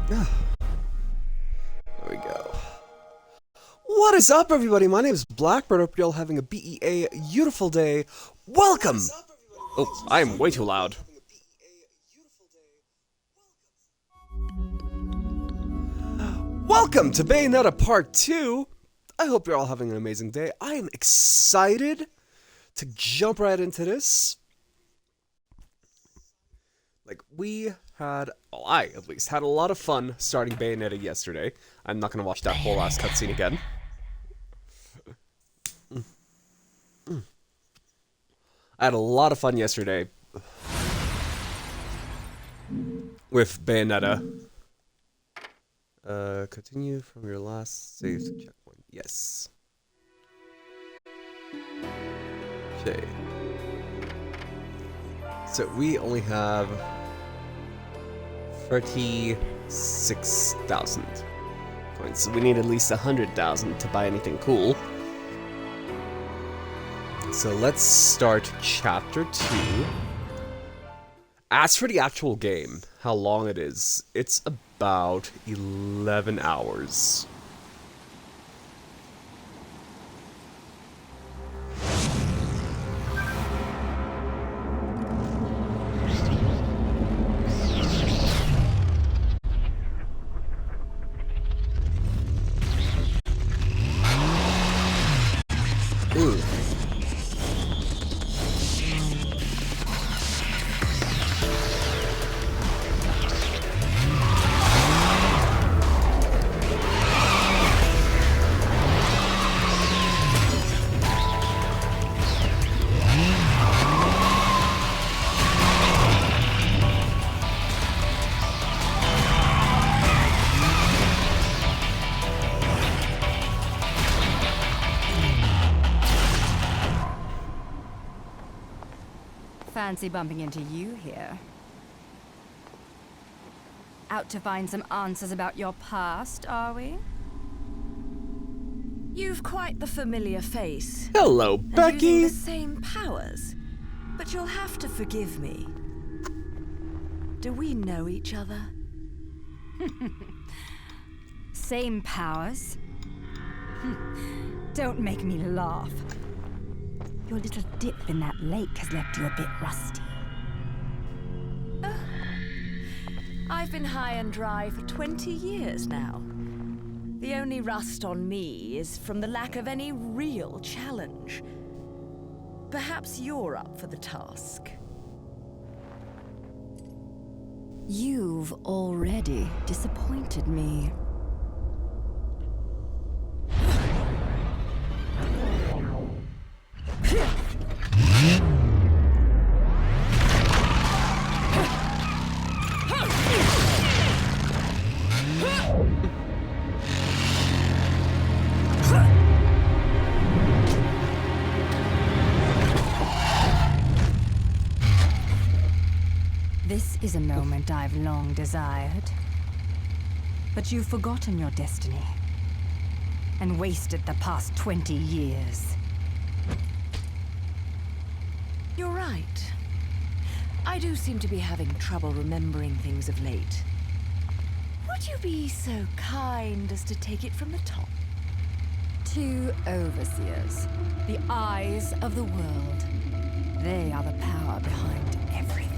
There we go. What is up, everybody? My name is Blackbird. Hope you're all having a beautiful day. Welcome! Oh, I am way too loud. Welcome to Bayonetta Part 2. I hope you're all having an amazing day. I am excited to jump right into this. I at least had a lot of fun starting Bayonetta yesterday. I'm not gonna watch that whole last cutscene again. I had a lot of fun yesterday with Bayonetta. Continue from your last save checkpoint. Yes. Okay. So we only have 36,000 coins. So we need at least 100,000 to buy anything cool. So let's start chapter 2. As for the actual game, how long it is, it's about 11 hours. Ooh. Fancy bumping into you here. Out to find some answers about your past, are we? You've quite the familiar face. Hello, And Becky! using the same powers. But you'll have to forgive me. Do we know each other? Same powers? Don't make me laugh. Your little dip in that lake has left you a bit rusty. I've been high and dry for 20 years now. The only rust on me is from the lack of any real challenge. Perhaps you're up for the task. You've already disappointed me. This is a moment I've long desired. But you've forgotten your destiny and wasted the past 20 years. You're right. I do seem to be having trouble remembering things of late. Would you be so kind as to take it from the top? 2 overseers, the eyes of the world. They are the power behind everything.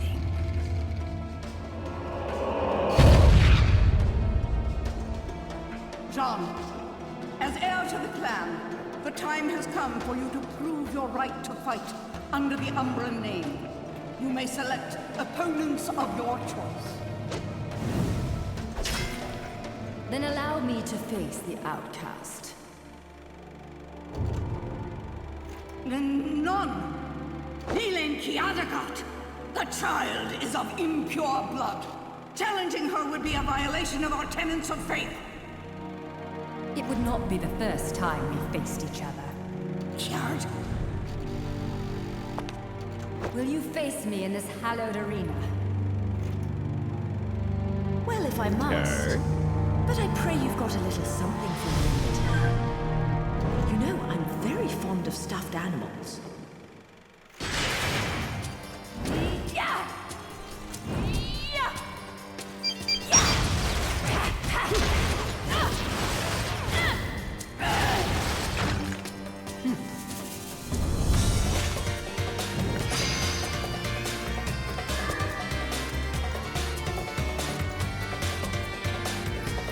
John, as heir to the clan, the time has come for you to prove your right to fight under the Umbran name. You may select opponents of your choice. Then allow me to face the outcast. None. Helen Kiadagat. The child is of impure blood. Challenging her would be a violation of our tenets of faith. It would not be the first time we faced each other. Kiard? Will you face me in this hallowed arena? Well, if I must. Okay. But I pray you've got a little something for me in return. You know, I'm very fond of stuffed animals. Yeah!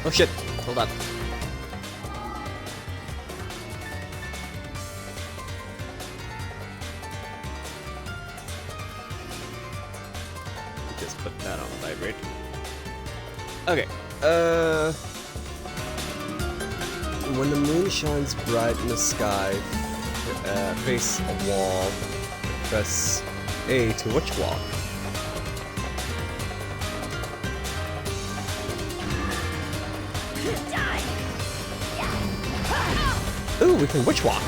Oh shit, hold on. Just put that on vibrate. Okay, when the moon shines bright in the sky, face a wall, press A to witch walk. Ooh, we can witch walk.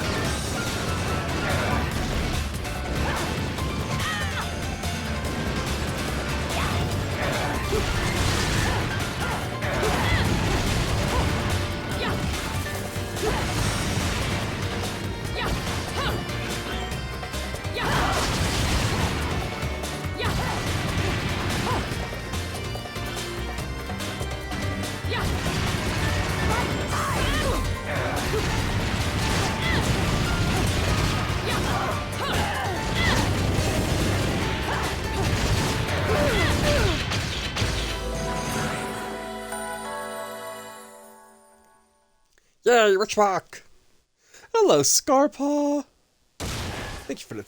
Yay, witch walk! Hello, Scarpaw! Thank you for the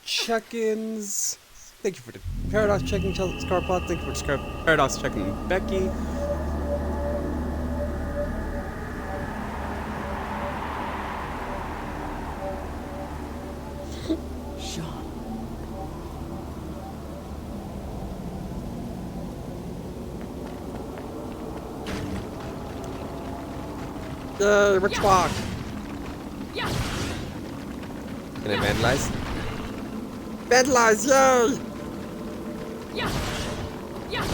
check-ins. Thank you for the Paradox checking Scarpaw. Thank you for the Paradox checking Becky. Sean. Yay, witch walk! Yeah. Can I vandalize? Vandalize, yay! Yeah. Yeah.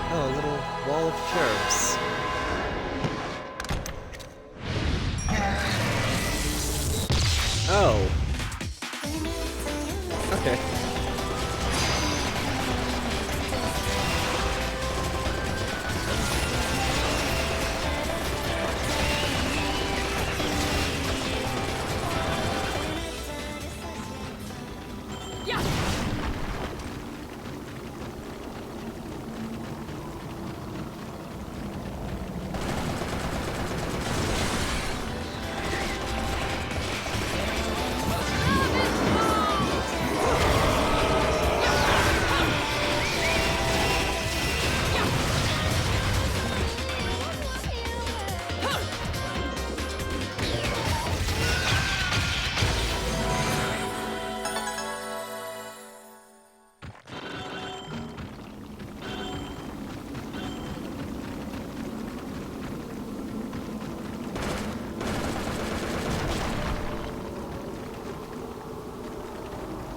Oh, a little wall of cherubs. Oh. Okay. Yeah.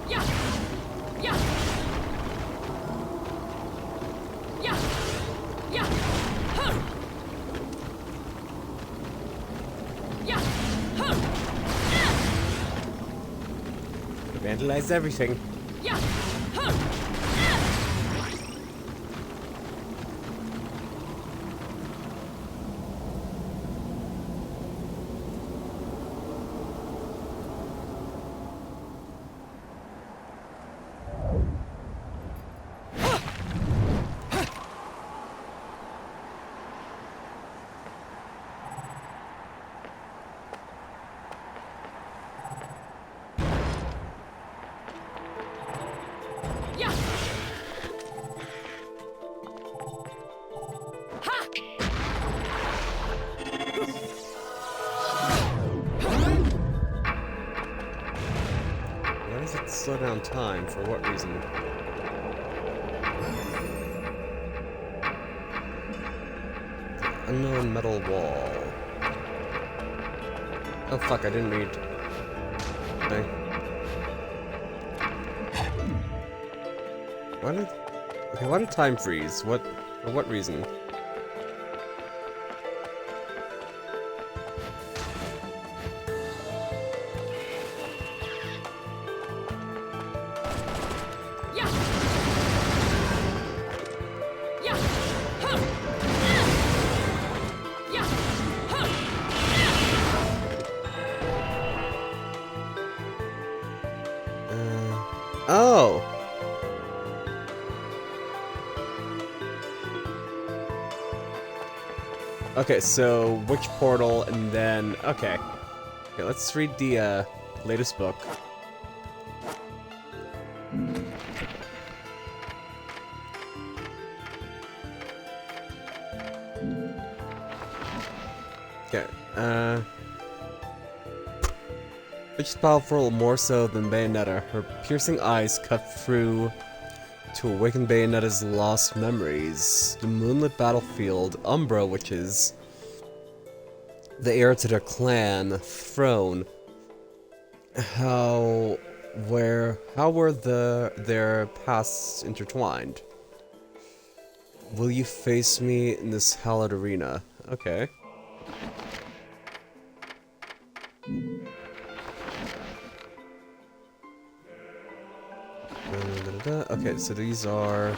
Yeah. Yeah. Yeah. Yeah. Huh. Yeah. Huh. Vandalize everything. Yeah. Huh. Yeah. Why does it slow down time? For what reason? Unknown metal wall. Oh fuck, I didn't read. Okay. Why did time freeze? For what reason? Oh. Okay, so which portal and then... Okay. Okay, let's read the latest book. Okay, which is powerful more so than Bayonetta. Her piercing eyes cut through to awaken Bayonetta's lost memories. The moonlit battlefield, Umbra, which is the heir to their clan throne. How were their pasts intertwined? Will you face me in this hallowed arena? Okay. Okay, so these are...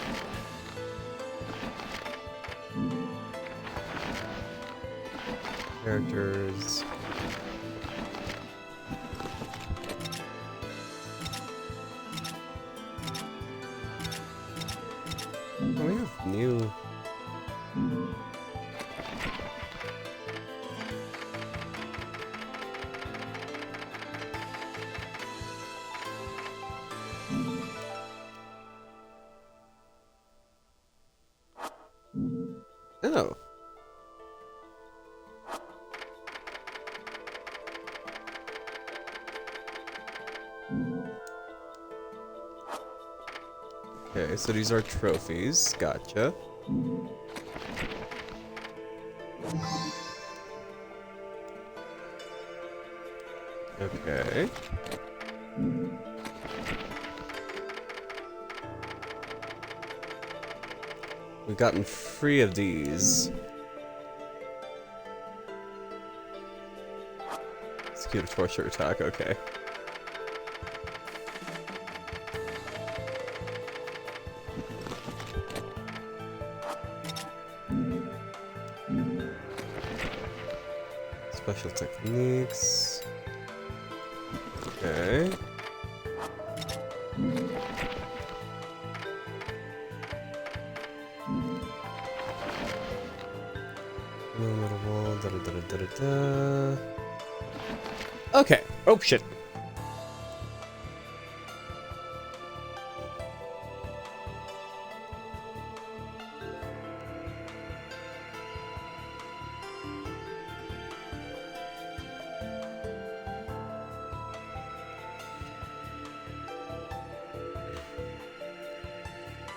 characters... Oh, we have new... Oh. Okay, so these are trophies. Gotcha. Okay. We've gotten 3 of these. Execute a torture attack, okay. Special techniques. Okay. Okay. Oh shit.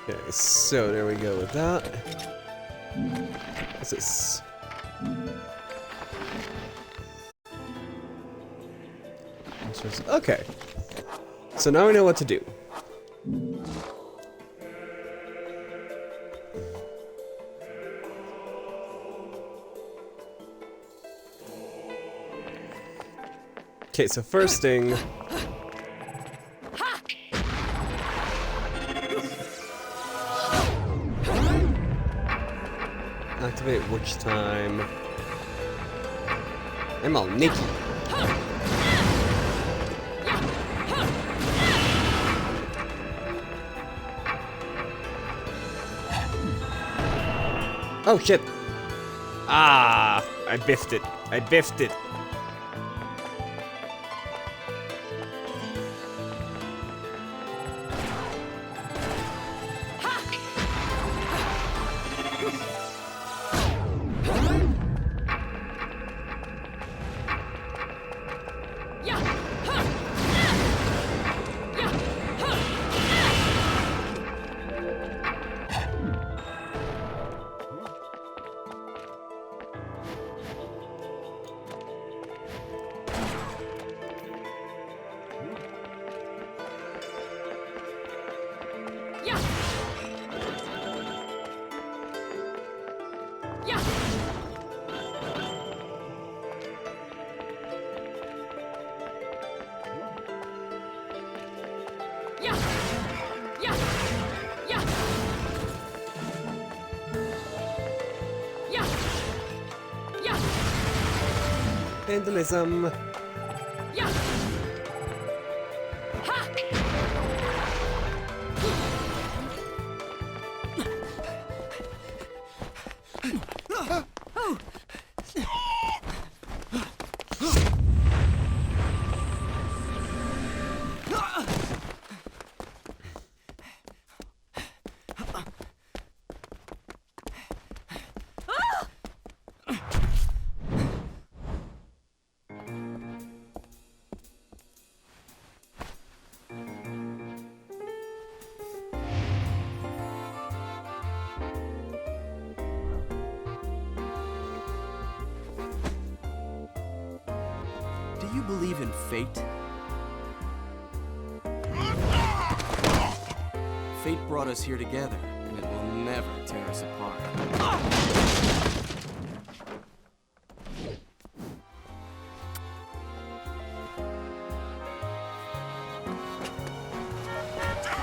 Okay, so there we go with that. What's this? Okay. So now we know what to do. Okay, so first thing... Activate which time... I'm all naked. Oh shit! Ah! I biffed it. I biffed it. Vandalism. you believe in fate? Fate brought us here together, and it will never tear us apart. Damn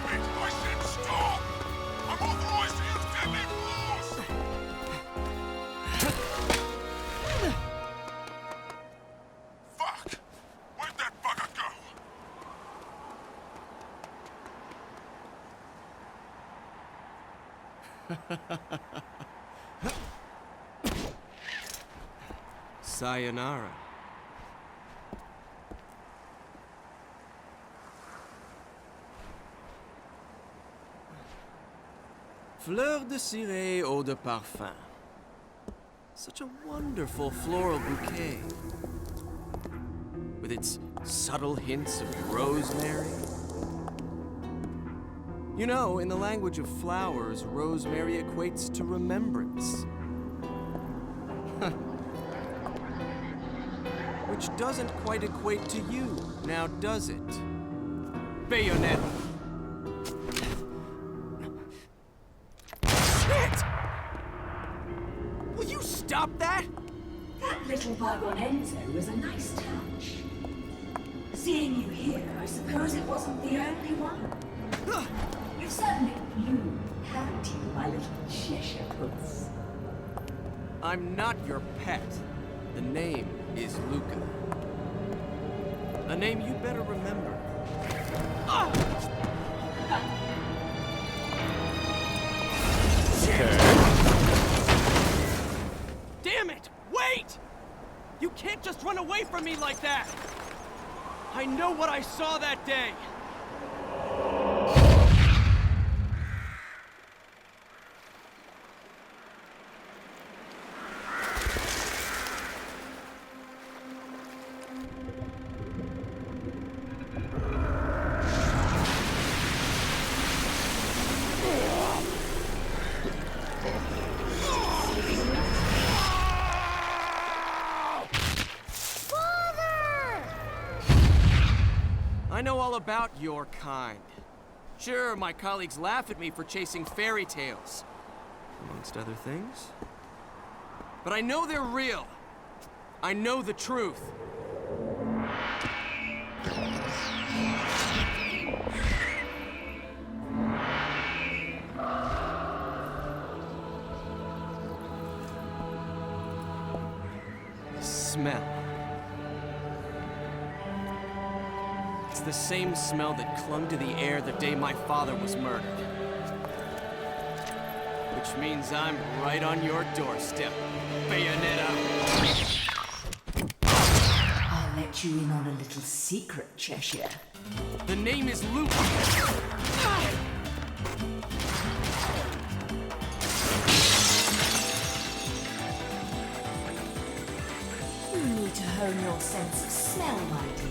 it! I said stop! I'm authorized to use deadly force! Fuck! Where'd that bugger go? Sayonara. Fleur de ciré, eau de parfum. Such a wonderful floral bouquet. With its subtle hints of rosemary. You know, in the language of flowers, rosemary equates to remembrance. Which doesn't quite equate to you, now does it? Bayonetta. Shit! Will you stop that? That little bug on Enzo was a nice touch. Seeing you here, I suppose it wasn't the only one. You've certainly bloomed, haven't you, my little Cheshire puss? I'm not your pet. The name is Luca. A name you better remember. Damn it! Wait! You can't just run away from me like that! I know what I saw that day! I know all about your kind. Sure, my colleagues laugh at me for chasing fairy tales, amongst other things. But I know they're real. I know the truth. The smell. It's the same smell that clung to the air the day my father was murdered. Which means I'm right on your doorstep, Bayonetta. I'll let you in on a little secret, Cheshire. The name is Luca. You need to hone your sense of smell, my dear.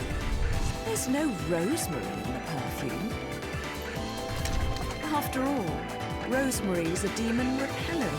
There's no rosemary in the perfume. After all, rosemary is a demon repellent.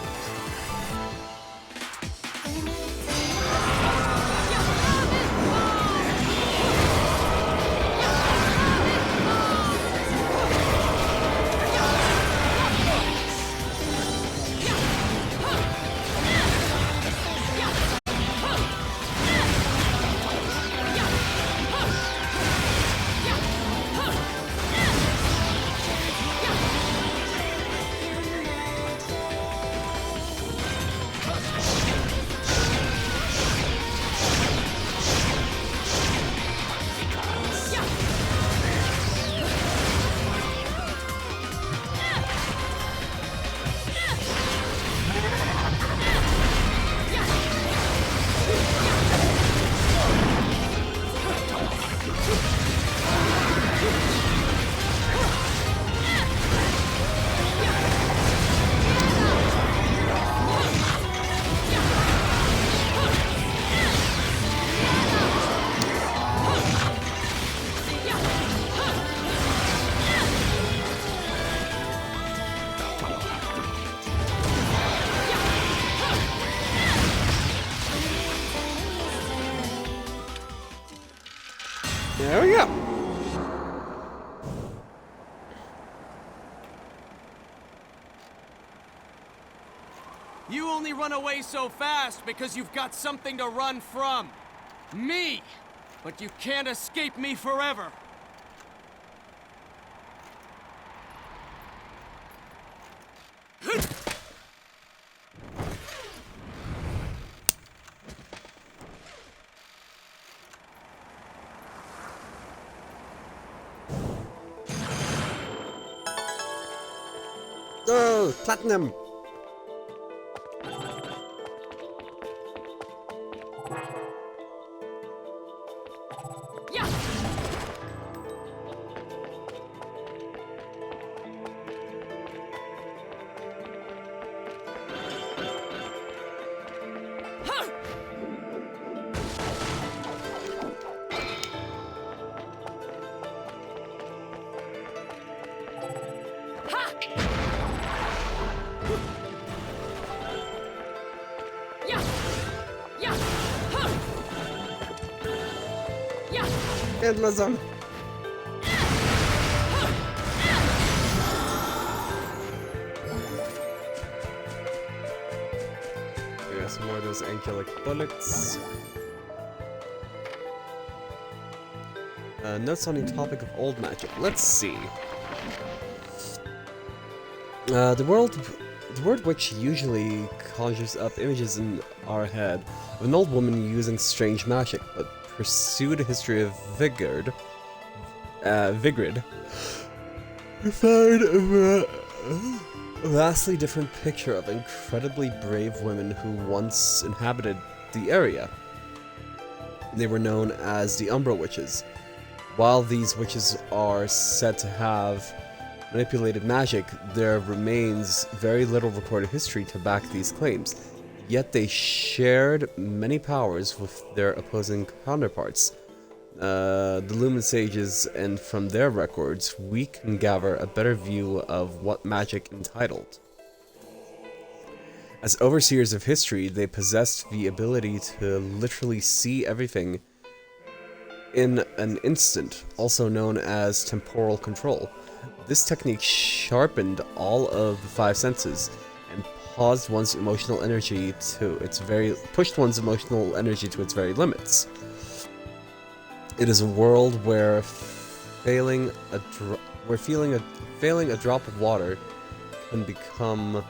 There we go. You only run away so fast because you've got something to run from. Me! But you can't escape me forever. Oh, platinum. Yeah! Huh! Ha! Yeah! Yeah! Huh! Yeah! Vandalism. Here's some more of those angelic bullets. Notes on the topic of old magic. Let's see. The word witch usually conjures up images in our head of an old woman using strange magic, but pursued a history of Vigrid, we find a vastly different picture of incredibly brave women who once inhabited the area. They were known as the Umbra Witches. While these witches are said to have manipulated magic, there remains very little recorded history to back these claims. Yet they shared many powers with their opposing counterparts, the Lumen Sages, and from their records we can gather a better view of what magic entitled. As overseers of history, they possessed the ability to literally see everything in an instant, also known as temporal control. This technique sharpened all of the five senses and pushed one's emotional energy to its very limits. It is a world where failing a drop of water can become a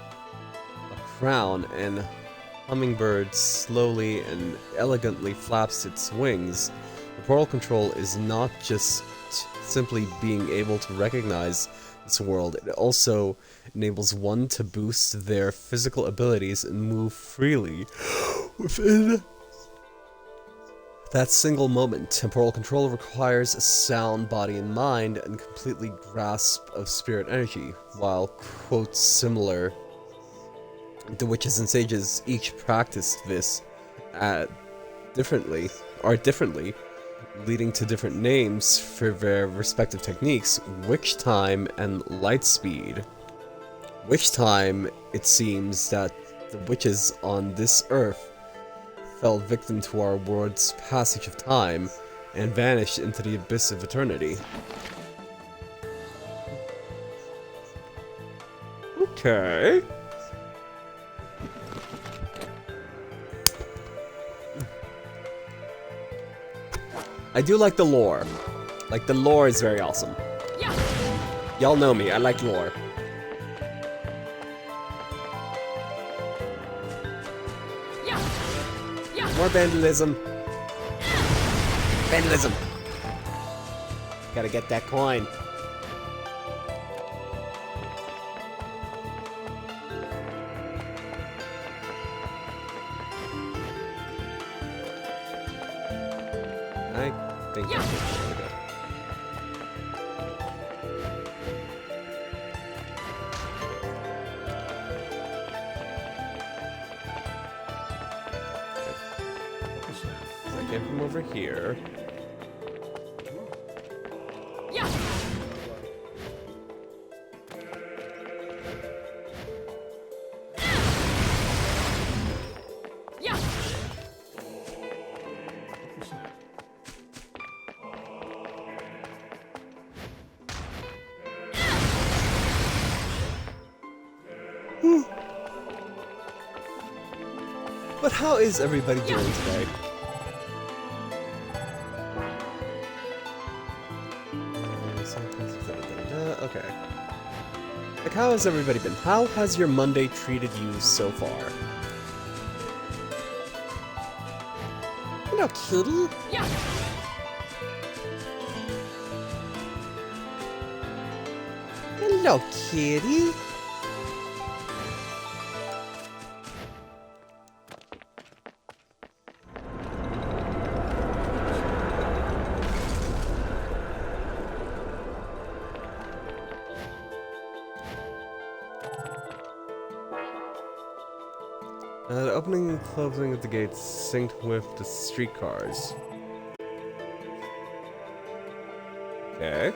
crown, and hummingbird slowly and elegantly flaps its wings. Temporal control is not just simply being able to recognize this world, it also enables one to boost their physical abilities and move freely within that single moment. Temporal control requires a sound body and mind and completely grasp of spirit energy. While, quote, similar, the witches and sages each practiced this differently, leading to different names for their respective techniques: Witch Time and Light Speed. Witch Time, it seems that the witches on this earth fell victim to our world's passage of time and vanished into the abyss of eternity. Okay. I do like the lore. Like, the lore is very awesome. Yeah! Y'all know me, I like lore. Yeah! Yeah! More vandalism. Vandalism. Gotta get that coin. I think Yeah. that's what we're I came from over here. Yeah! Yeah! But how is everybody doing today? Okay. Like, how has everybody been? How has your Monday treated you so far? Hello, cutie. Yeah. Hello, kitty. The opening and closing of the gates synced with the streetcars. Okay.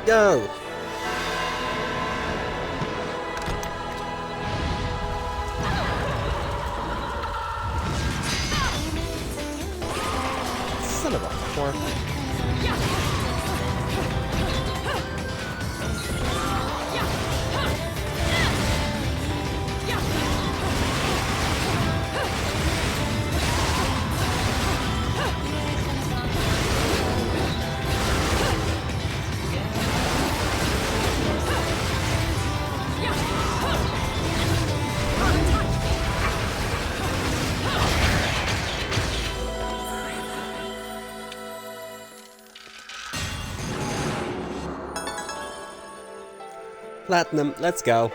Go! Son of a whore. Platinum, let's go.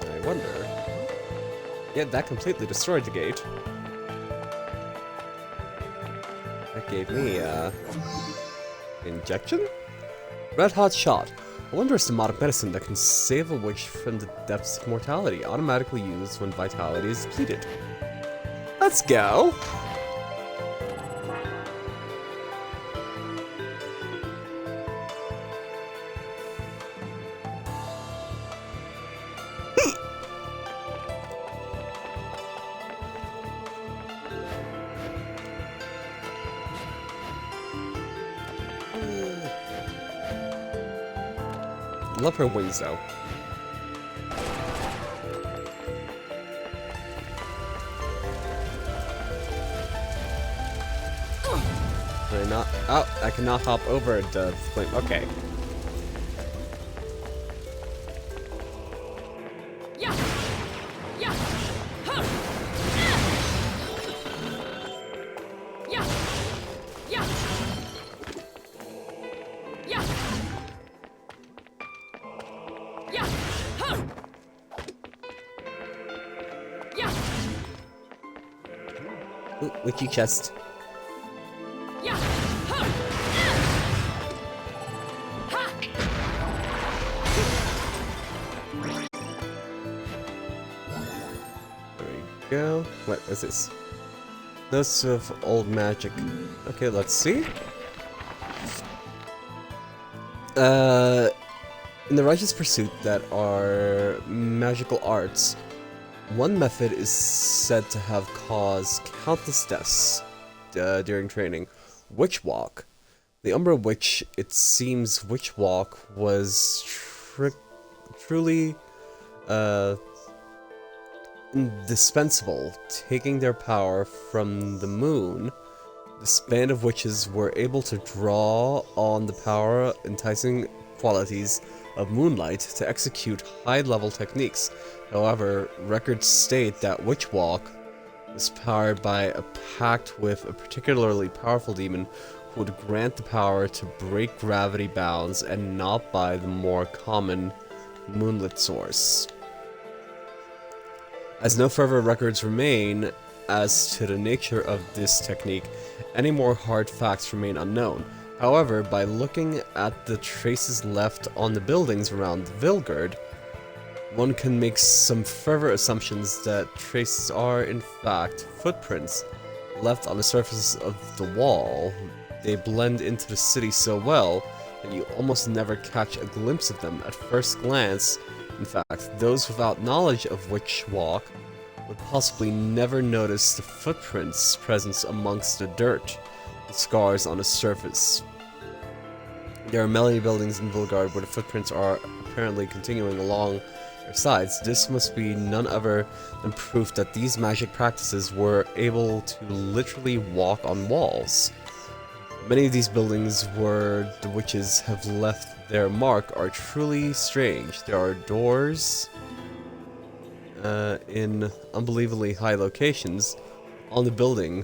I wonder. Yeah, that completely destroyed the gate. That gave me, injection? Red hot shot. A wondrous demonic medicine that can save a witch from the depths of mortality, automatically used when vitality is depleted. Let's go! Love her wings though. Can I not? Oh, I cannot hop over the flame. Okay. Ooh, witchy chest. There we go. What is this? Notes of old magic. Okay, let's see. In the righteous pursuit that are magical arts, one method is said to have caused countless deaths during training. Witch Walk. The Umbra Witch, it seems Witch Walk was truly indispensable, taking their power from the moon. This band of witches were able to draw on the power, enticing qualities of moonlight to execute high-level techniques. However, records state that Witch Walk was powered by a pact with a particularly powerful demon who would grant the power to break gravity bounds, and not by the more common moonlit source. As no further records remain as to the nature of this technique, any more hard facts remain unknown. However, by looking at the traces left on the buildings around Vilgard, one can make some further assumptions that traces are, in fact, footprints left on the surface of the wall, they blend into the city so well that you almost never catch a glimpse of them at first glance. In fact, those without knowledge of Witch Walk would possibly never notice the footprints present amongst the dirt and scars on the surface. There are many buildings in Vilgard where the footprints are apparently continuing along their sides. This must be none other than proof that these magic practices were able to literally walk on walls. Many of these buildings where the witches have left their mark are truly strange. There are doors in unbelievably high locations on the building.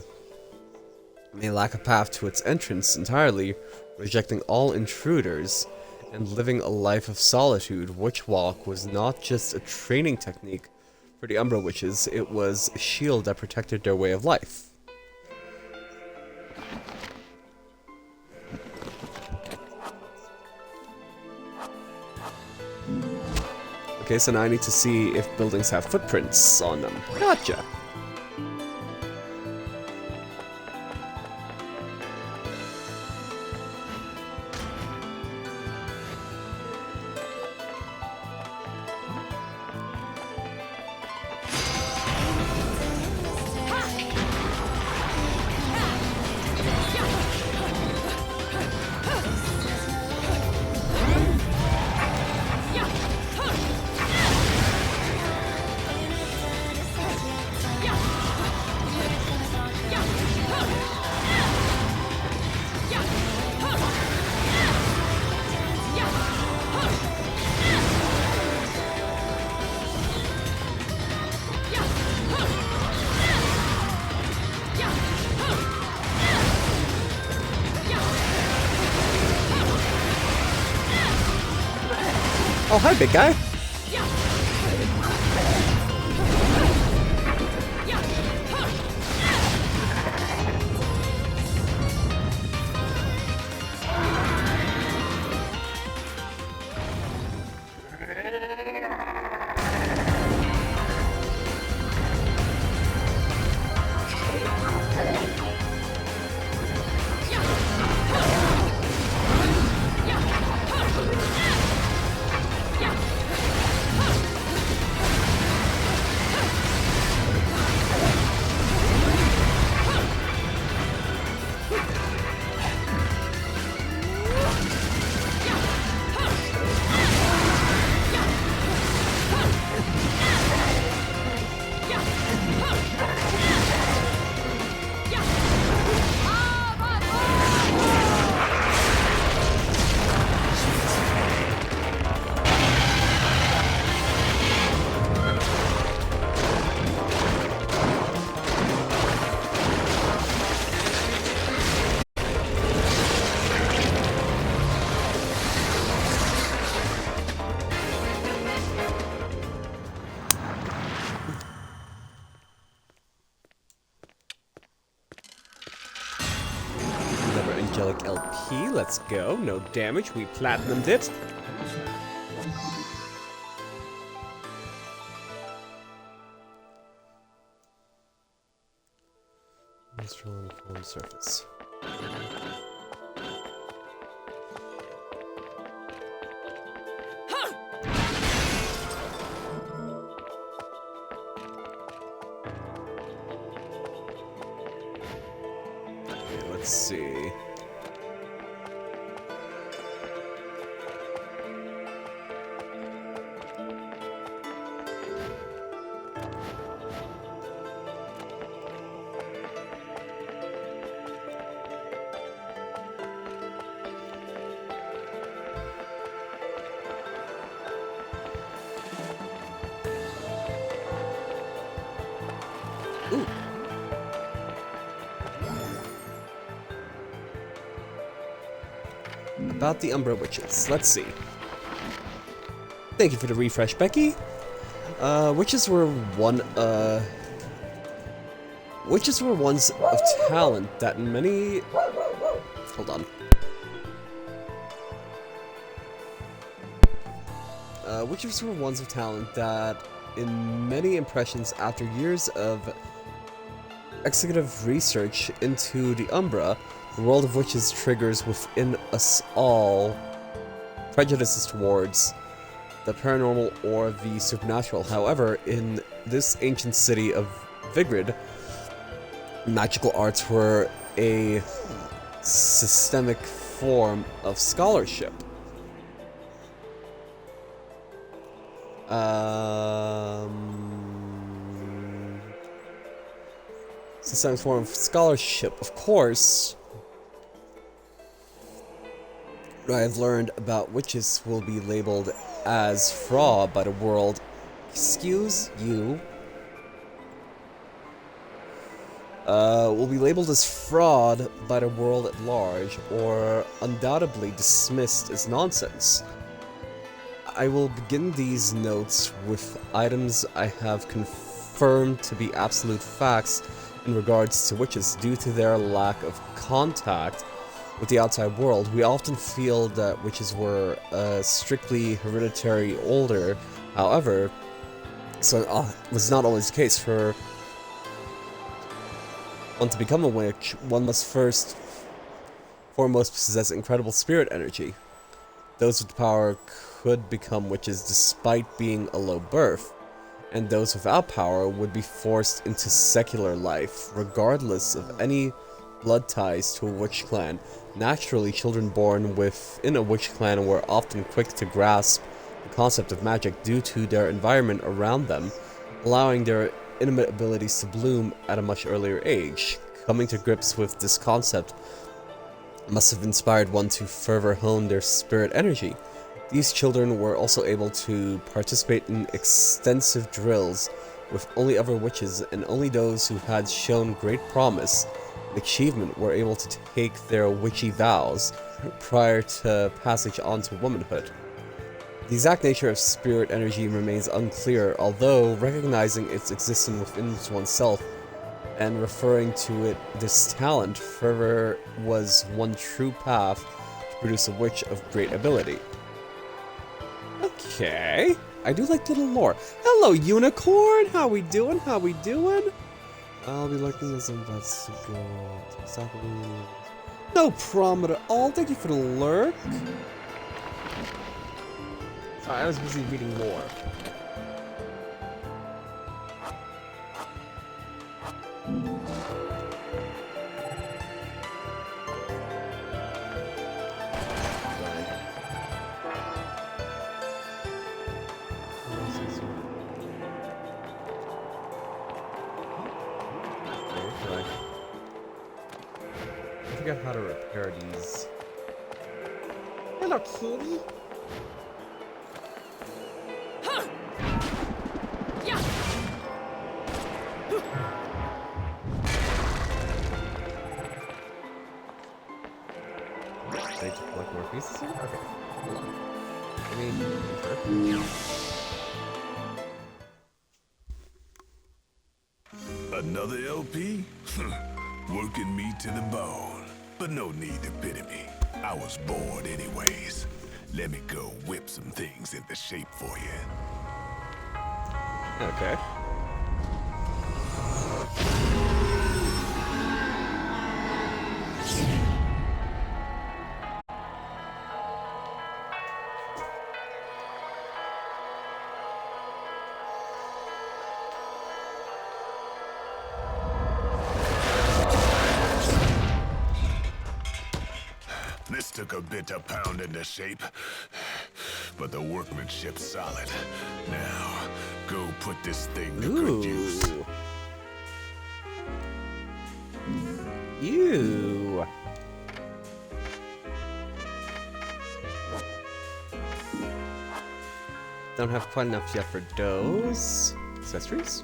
They lack a path to its entrance entirely, rejecting all intruders and living a life of solitude. Witch Walk was not just a training technique for the Umbra Witches, it was a shield that protected their way of life. Okay, so now I need to see if buildings have footprints on them. Gotcha! Oh, hi, big guy. Angelic LP, let's go. No damage, we platinumed it. Minstrel on fallen surface. Okay, let's see. Ooh. About the Umbra Witches. Let's see. Thank you for the refresh, Becky. Witches were witches were ones of talent that many... Hold on. Witches were ones of talent that, in many impressions after years of executive research into the Umbra, the world of witches triggers within us all prejudices towards the paranormal or the supernatural. However, in this ancient city of Vigrid, magical arts were a systemic form of scholarship. Systemic form of scholarship, of course. What I have learned about witches will be labeled as fraud by the world. Excuse you. Will be labeled as fraud by the world at large, or undoubtedly dismissed as nonsense. I will begin these notes with items I have confirmed to be absolute facts in regards to witches due to their lack of contact with the outside world. We often feel that witches were strictly hereditary older. However, so was not always the case. For one to become a witch, one must first foremost possess incredible spirit energy. Those with the power could become witches despite being a low birth, and those without power would be forced into secular life, regardless of any blood ties to a witch clan. Naturally, children born within a witch clan were often quick to grasp the concept of magic due to their environment around them, allowing their intimate abilities to bloom at a much earlier age. Coming to grips with this concept must have inspired one to further hone their spirit energy. These children were also able to participate in extensive drills with only other witches, and only those who had shown great promise and achievement were able to take their witchy vows prior to passage on to womanhood. The exact nature of spirit energy remains unclear, although recognizing its existence within oneself and referring to it this talent further was one true path to produce a witch of great ability. Okay, I do like little lore. Hello, unicorn. How we doing? How we doing? I'll be looking at some butts to go. No problem at all. Thank you for the lurk. Sorry, I was busy reading lore. I forgot how to repair these. Hello, kitty. I need to collect more pieces here? Okay. Hold on. Another LP? Working me to the bone. But no need to pity me. I was bored anyways. Let me go whip some things into shape for you. Okay. This took a bit of pound into shape, but the workmanship's solid. Now, go put this thing to good use. Ew. Don't have quite enough yet for those accessories.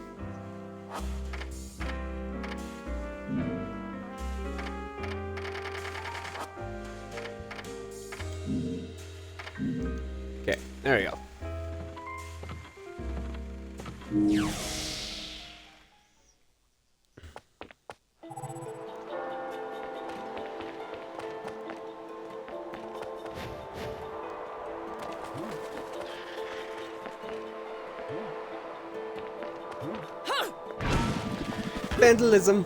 Okay, there we go. Vandalism.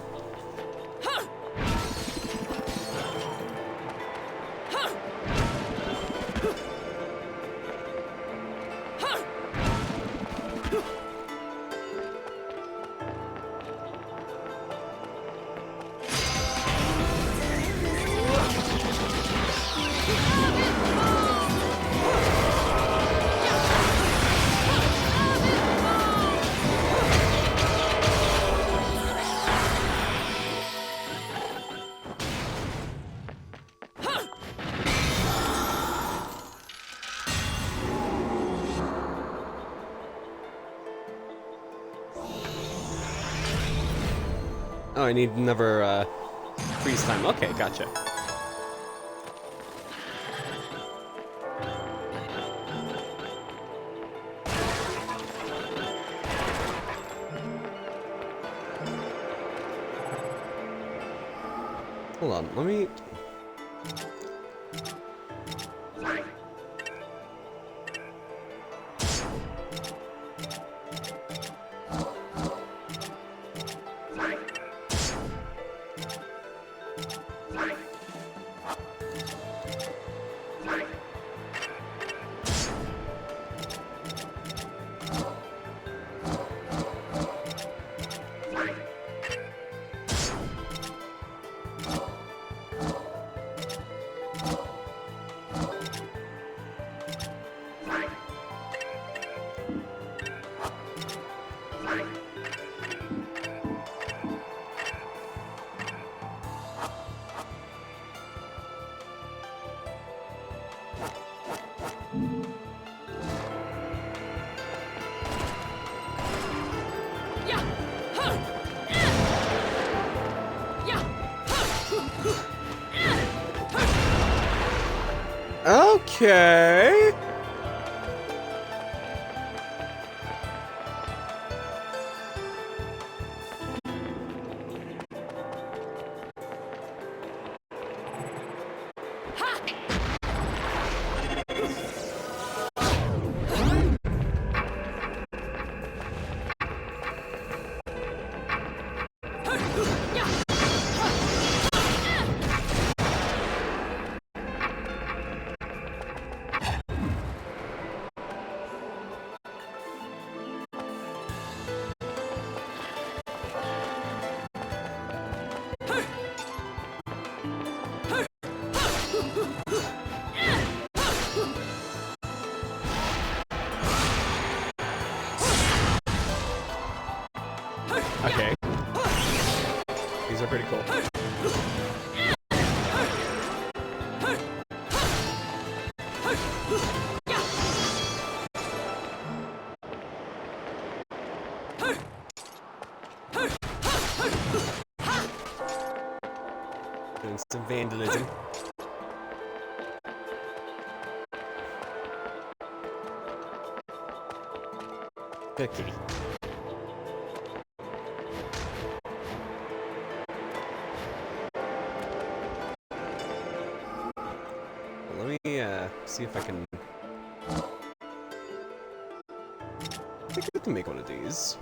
Oh, I need another freeze time. Okay, gotcha. Hold on, let me... Okay. Okay. These are pretty cool. Doing some vandalism. Cookie. Let me see if I can. I think I can make one of these.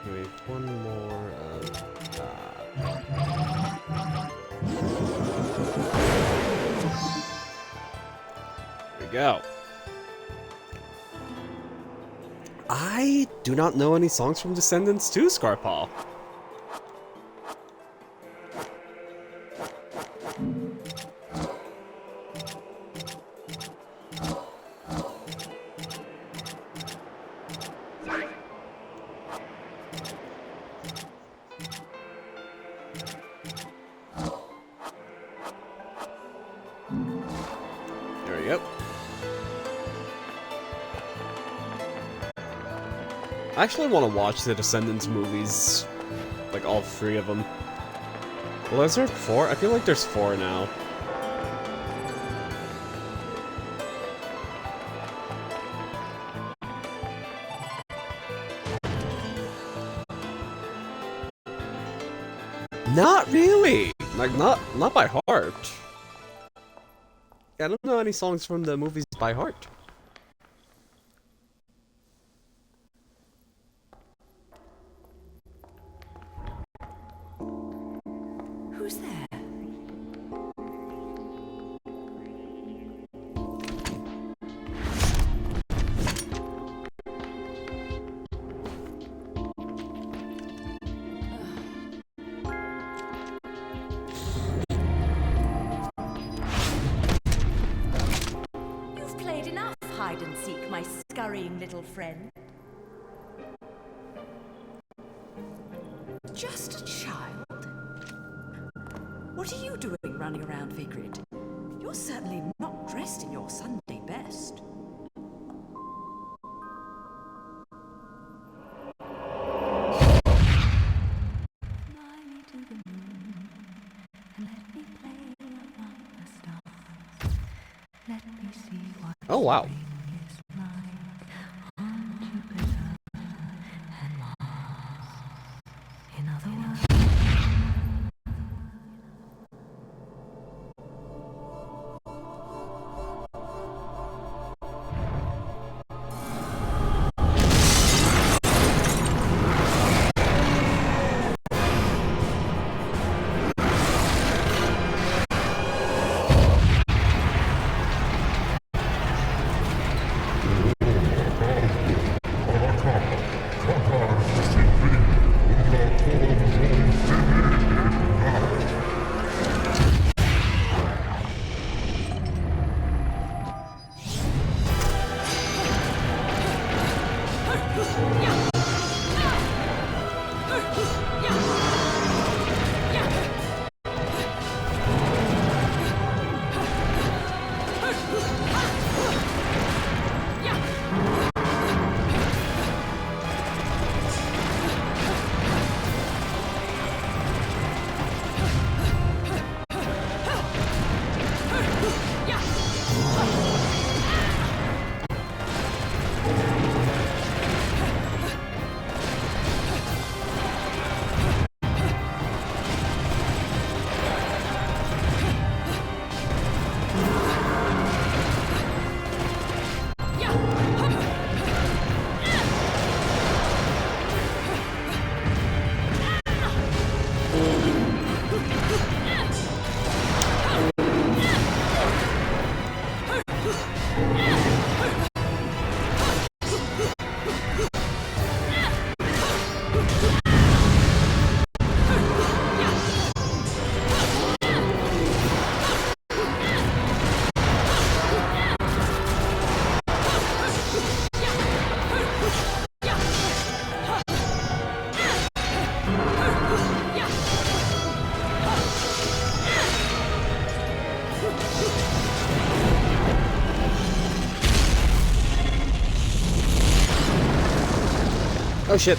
Wait, one more of There we go. I do not know any songs from Descendants 2, Scarpaw. I actually want to watch the Descendants movies. Like, all 3 of them. Well, is there 4? I feel like there's 4 now. Not really! Like, not by heart. Yeah, I don't know any songs from the movies by heart. Who's there? You've played enough hide and seek, my scurrying little friend. Just a child? What are you doing running around Vigrid? You're certainly not dressed in your Sunday best. Oh, wow. Oh shit.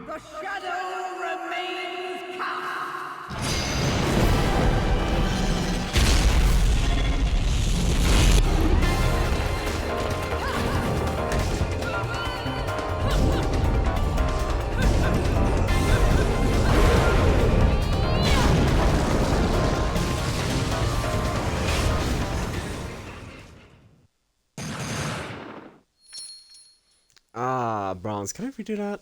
The shadow remains cast. Ah, bronze. Can I redo that?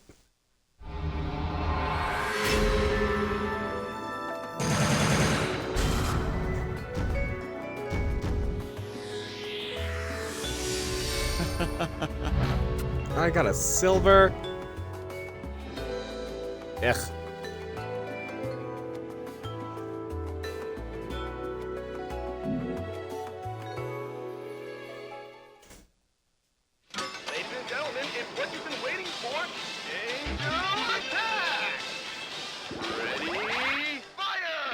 I got a silver. Ugh. Ladies and gentlemen, it's what you've been waiting for. Angel attack! Ready, fire!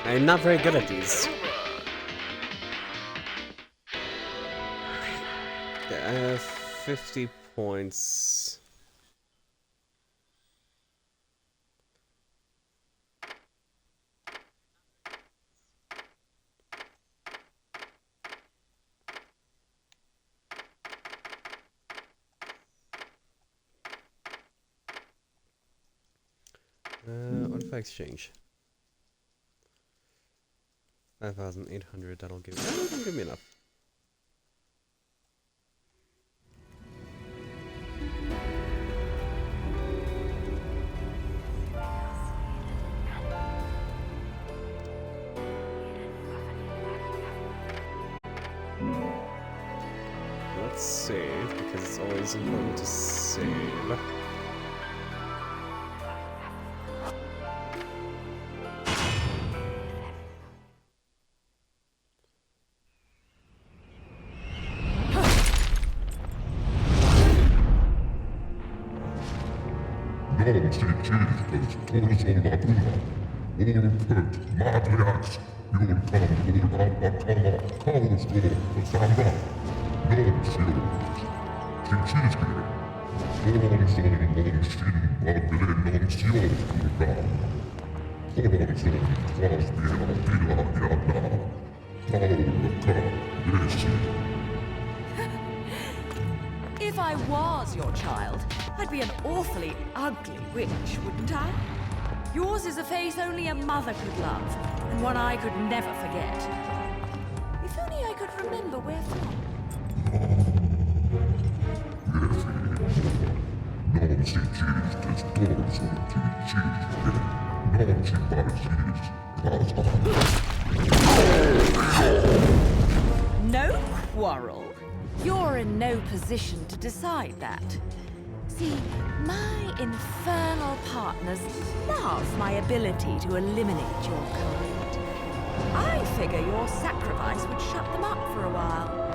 I'm not very good at these. Okay, I have 50 points. What if I exchange? 5,800, that'll give me enough. Let's save, because it's always important to save. Non si circus, todos alla prima. All put, madliax, you'll come, all abacama, chaos go, samba. Non si oros. Si circus. Colon son non shin, bagle non si oscurga. Colon son, quas via pila iada. Paul ca, greci. If I was your child, I'd be an awfully ugly witch, wouldn't I? Yours is a face only a mother could love, and one I could never forget. If only I could remember where from. Non si circus, todos si circus. Non si parcis, No quarrel? You're in no position to decide that. See, my infernal partners love my ability to eliminate your kind. I figure your sacrifice would shut them up for a while.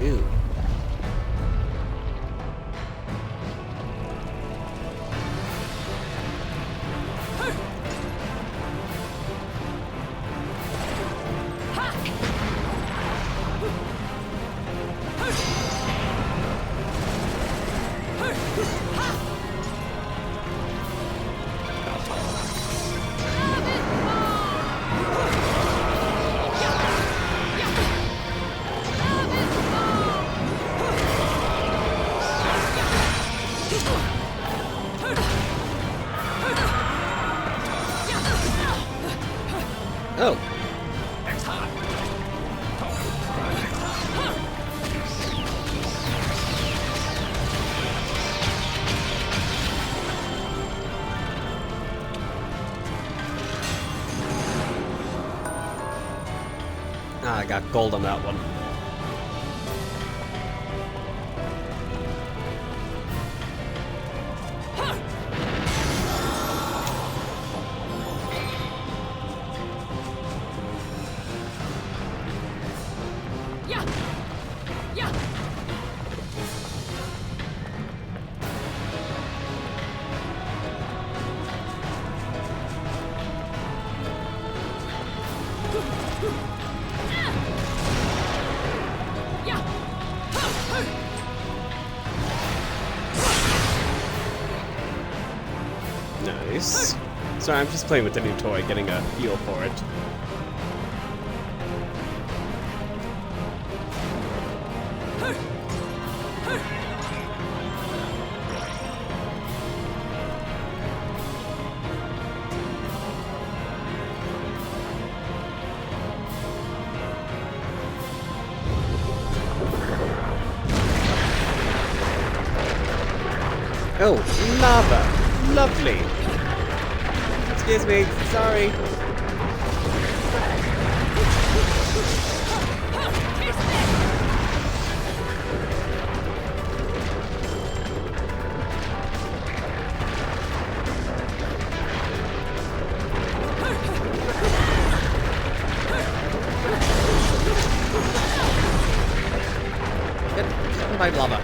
Ew. Oh. Ah, I got gold on that one. Nice. Sorry, I'm just playing with the new toy, getting a feel for it. Oh, lava! Lovely! Excuse me, sorry. my lava.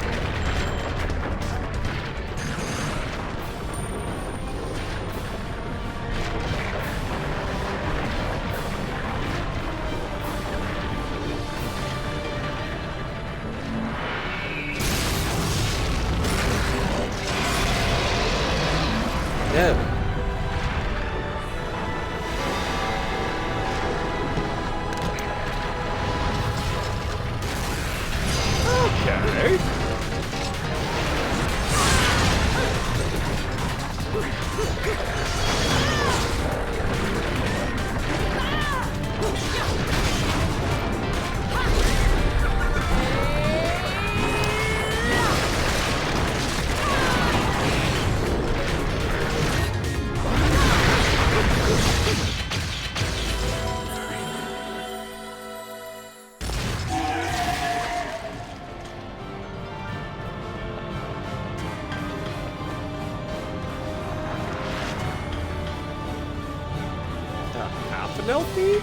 No. Okay. Half an LP?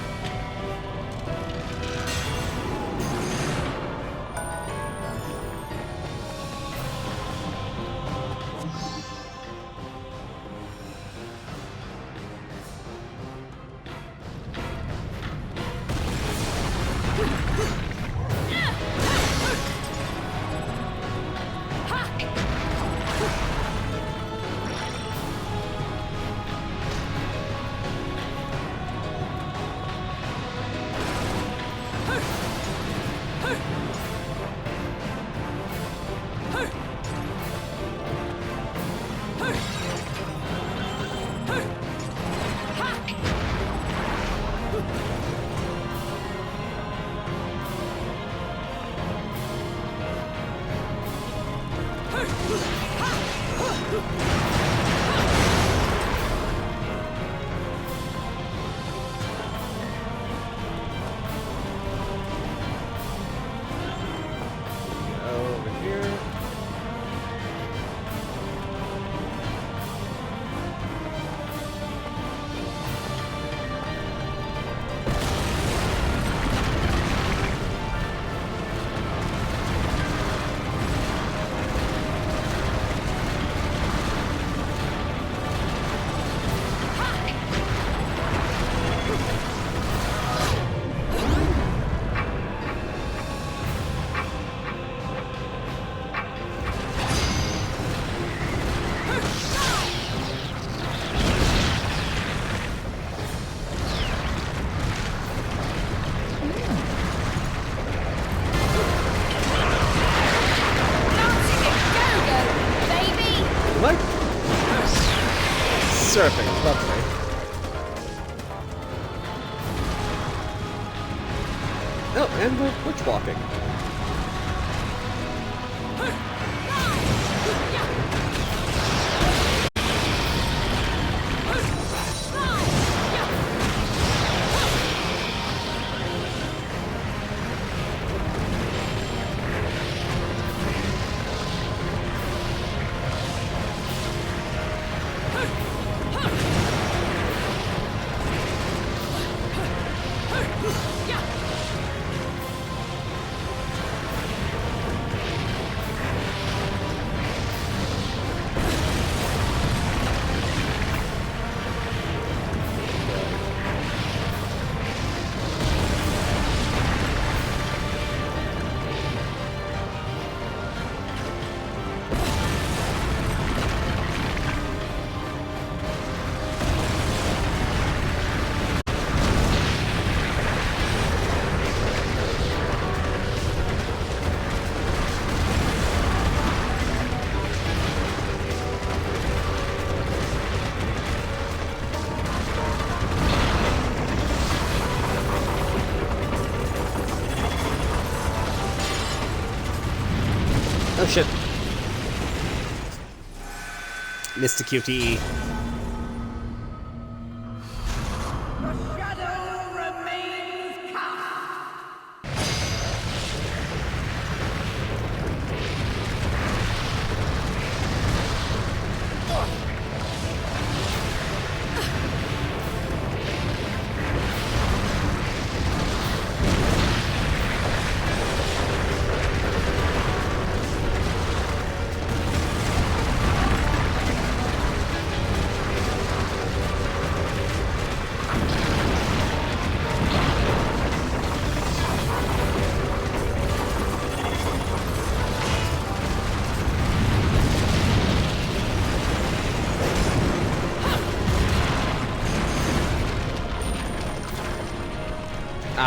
Over here. What? Surfing, lovely. Oh, and we're witch walking. Oh shit. Missed a QTE. The shadow remains cast.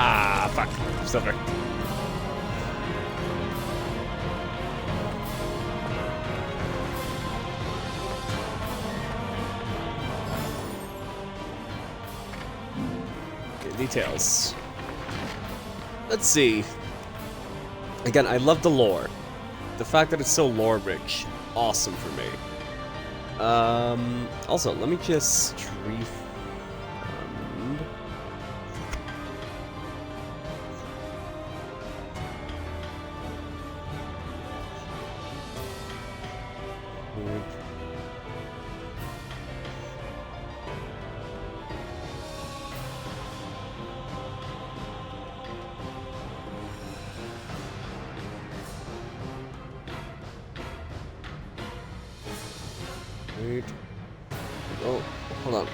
Ah, fuck. Still there. Okay, details. Let's see. Again, I love the lore. The fact that it's so lore-rich, awesome for me. Also, let me just refund. Wait. Oh, hold on.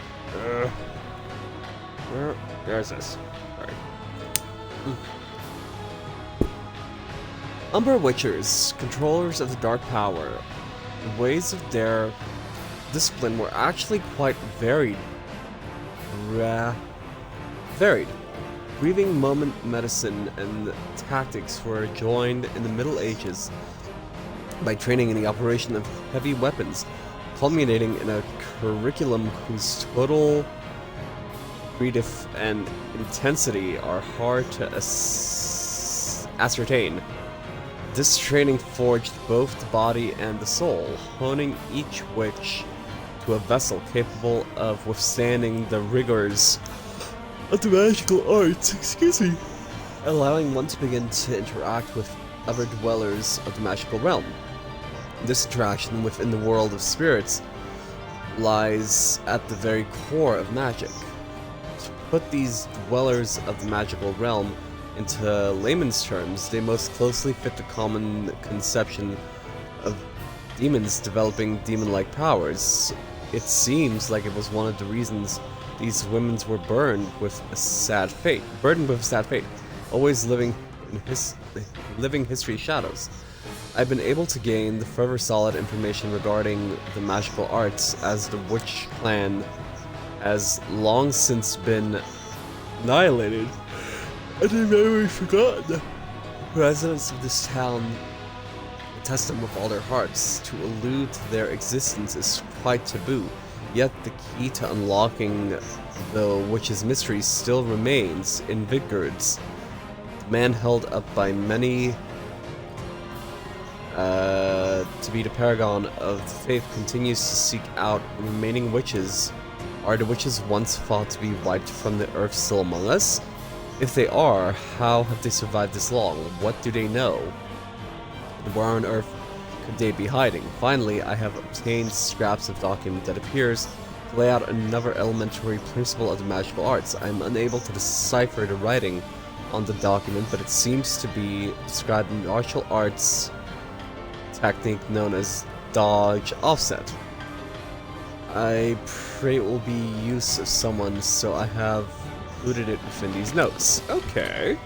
There's this. Alright. Umber Witchers, controllers of the Dark Power. The ways of their discipline were actually quite varied. Varied. Breathing moment medicine and tactics were joined in the Middle Ages by training in the operation of heavy weapons, culminating in a curriculum whose total breadth and intensity are hard to ascertain. This training forged both the body and the soul, honing each witch to a vessel capable of withstanding the rigors of the magical arts, allowing one to begin to interact with other dwellers of the magical realm. This interaction within the world of spirits lies at the very core of magic. To put these dwellers of the magical realm into layman's terms, they most closely fit the common conception of demons developing demon-like powers. It seems like it was one of the reasons these women were burdened with a sad fate, always living history's shadows. I've been able to gain the further solid information regarding the magical arts, as the witch clan has long since been annihilated and in memory forgotten. Residents of this town test them with all their hearts. To allude to their existence is quite taboo, yet the key to unlocking the witch's mystery still remains in Vidgard's. The man held up by many to be the paragon of the faith continues to seek out remaining witches. Are the witches once thought to be wiped from the earth still among us? If they are, how have they survived this long? What do they know? Where on earth could they be hiding? Finally, I have obtained scraps of document that appears to lay out another elementary principle of the magical arts. I am unable to decipher the writing on the document, but it seems to be describing martial arts technique known as dodge offset. I pray it will be use of someone, so I have included it within these notes. Okay.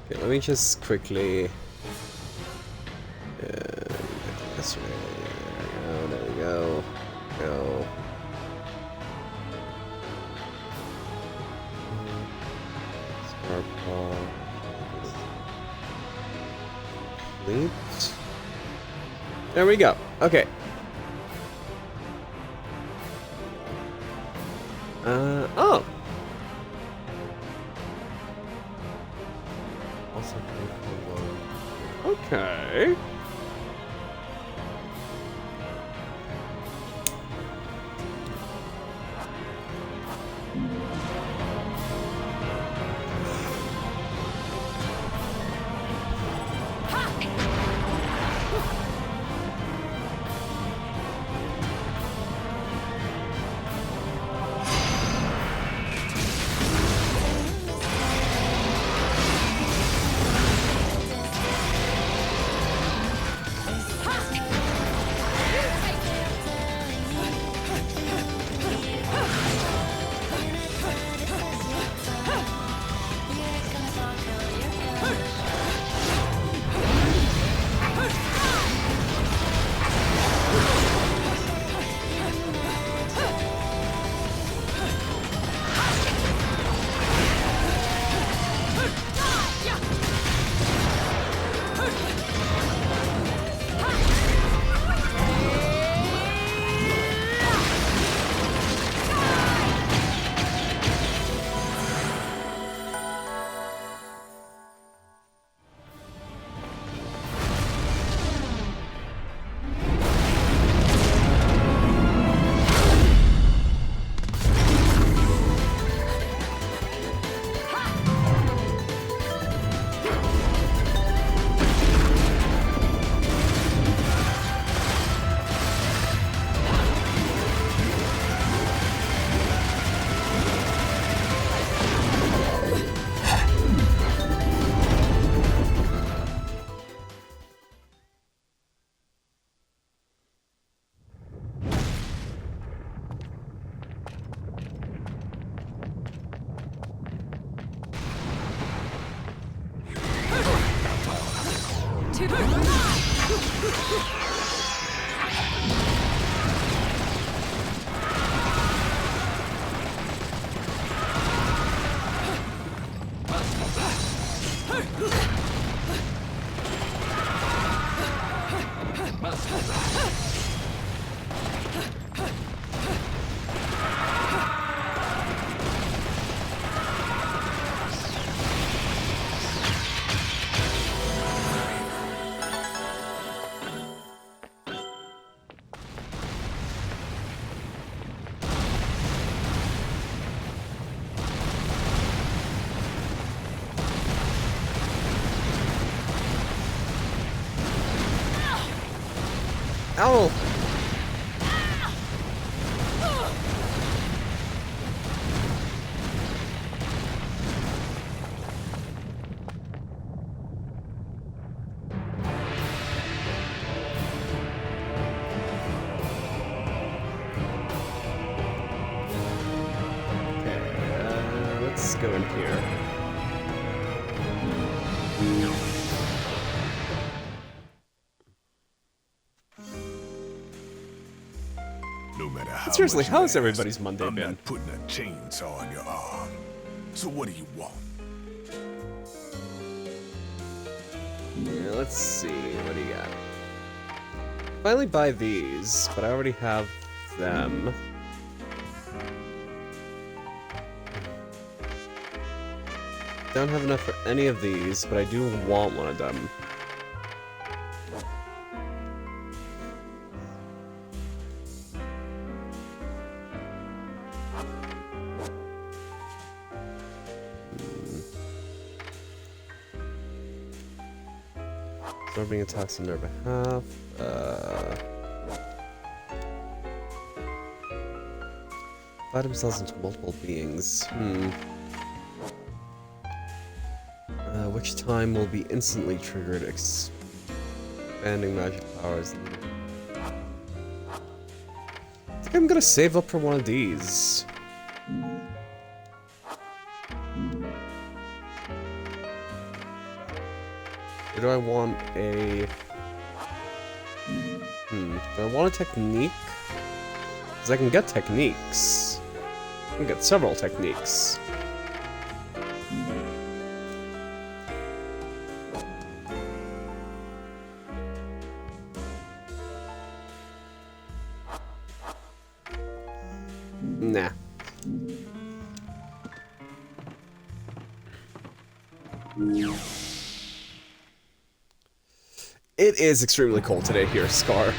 Okay, let me just quickly this way. There we go. Go. Scarpaw. Complete. There we go. Okay. Oh. Also, okay. Ow! Okay, let's go in here. No matter how Seriously, much you how's ask, everybody's Monday I'm been? not putting a chainsaw on your arm. So what do you want? Yeah, let's see. What do you got? Finally buy these, but I already have them. Don't have enough for any of these, but I do want one of them. Absorbing attacks on their behalf. Divide themselves into multiple beings. Which time will be instantly triggered, expanding magic powers. I think I'm gonna save up for one of these. Or do I want a... Do I want a technique? Because I can get techniques. I can get several techniques. Nah. It is extremely cold today here, Scar.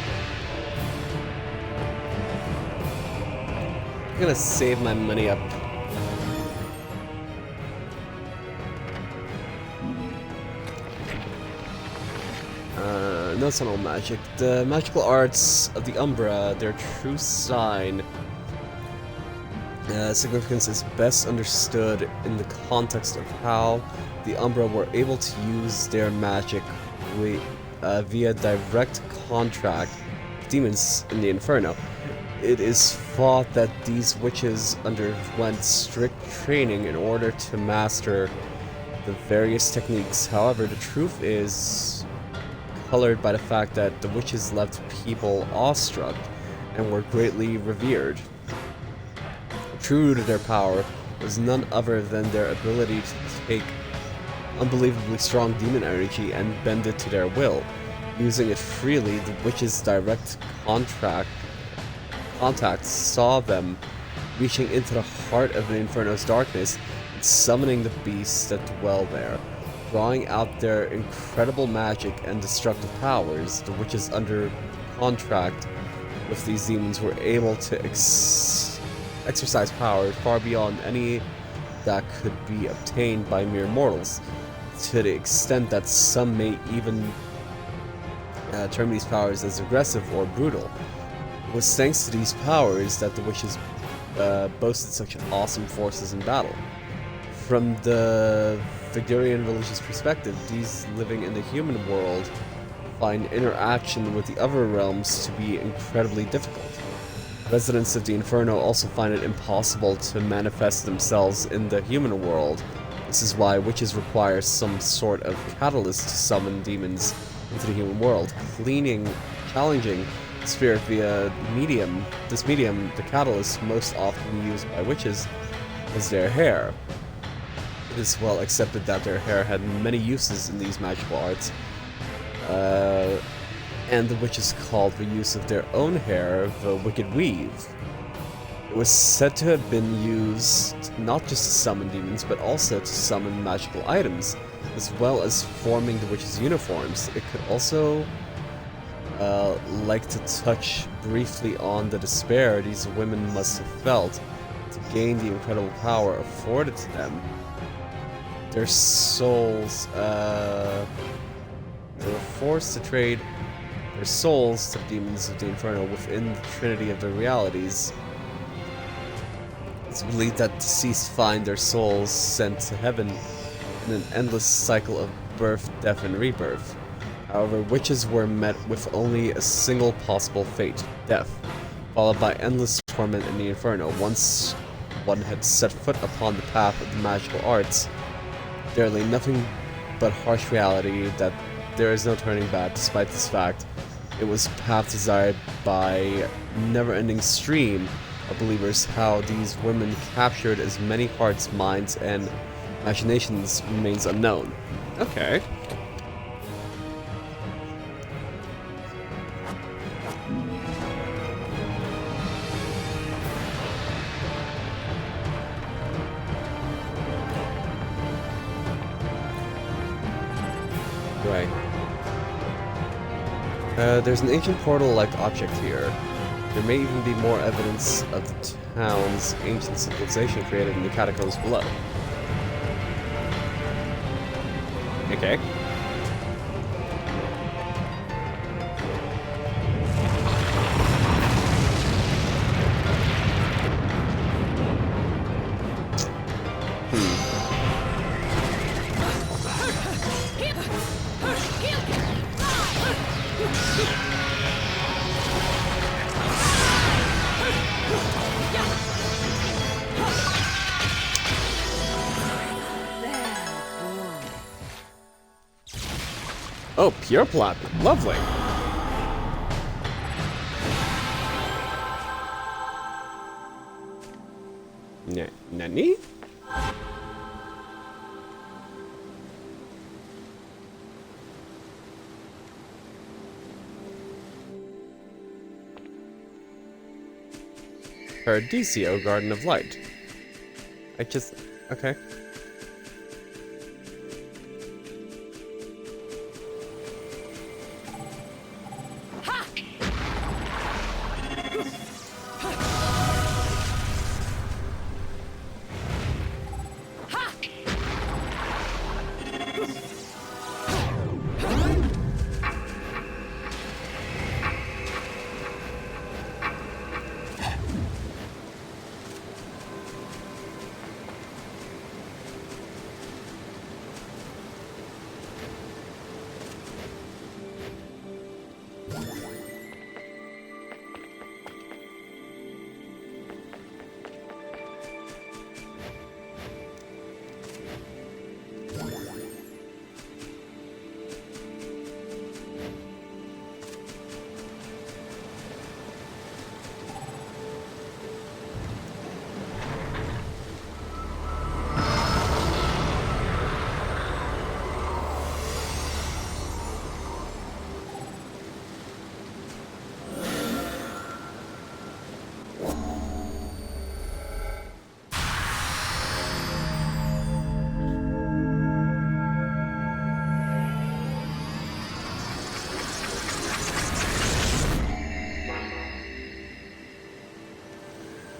I'm gonna save my money up. No, it's not all magic. The magical arts of the Umbra, their true sign, significance is best understood in the context of how the Umbra were able to use their magic via direct contract with demons in the Inferno. It is thought that these witches underwent strict training in order to master the various techniques. However, the truth is colored by the fact that the witches left people awestruck and were greatly revered. True to their power was none other than their ability to take unbelievably strong demon energy and bend it to their will. Using it freely, the witches' direct contacts saw them reaching into the heart of the Inferno's darkness and summoning the beasts that dwell there. Drawing out their incredible magic and destructive powers, the witches under contract with these demons were able to exercise power far beyond any that could be obtained by mere mortals, to the extent that some may even term these powers as aggressive or brutal. It was thanks to these powers that the witches boasted such awesome forces in battle. From the Vigdurian religious perspective, these living in the human world find interaction with the other realms to be incredibly difficult. Residents of the Inferno also find it impossible to manifest themselves in the human world. This is why witches require some sort of catalyst to summon demons into the human world, challenging the spirit via medium. This medium, the catalyst most often used by witches, was their hair. It is well accepted that their hair had many uses in these magical arts, and the witches called the use of their own hair the wicked weave. It was said to have been used not just to summon demons, but also to summon magical items, as well as forming the witches' uniforms. It could also like to touch briefly on the despair these women must have felt to gain the incredible power afforded to them. Their souls, they were forced to trade their souls to the demons of the Inferno within the trinity of the realities. It's believed that deceased find their souls sent to heaven in an endless cycle of birth, death, and rebirth. However, witches were met with only a single possible fate, death, followed by endless torment in the Inferno. Once one had set foot upon the path of the magical arts, there lay nothing but harsh reality that there is no turning back. Despite this fact, it was the path desired by a never-ending stream of believers. How these women captured as many hearts, minds, and imaginations remains unknown. Okay. Right. There's an ancient portal-like object here. There may even be more evidence of the town's ancient civilization created in the catacombs below. Okay. Oh, pure platinum. Lovely. Nani? Paradiso, Garden of Light. Okay.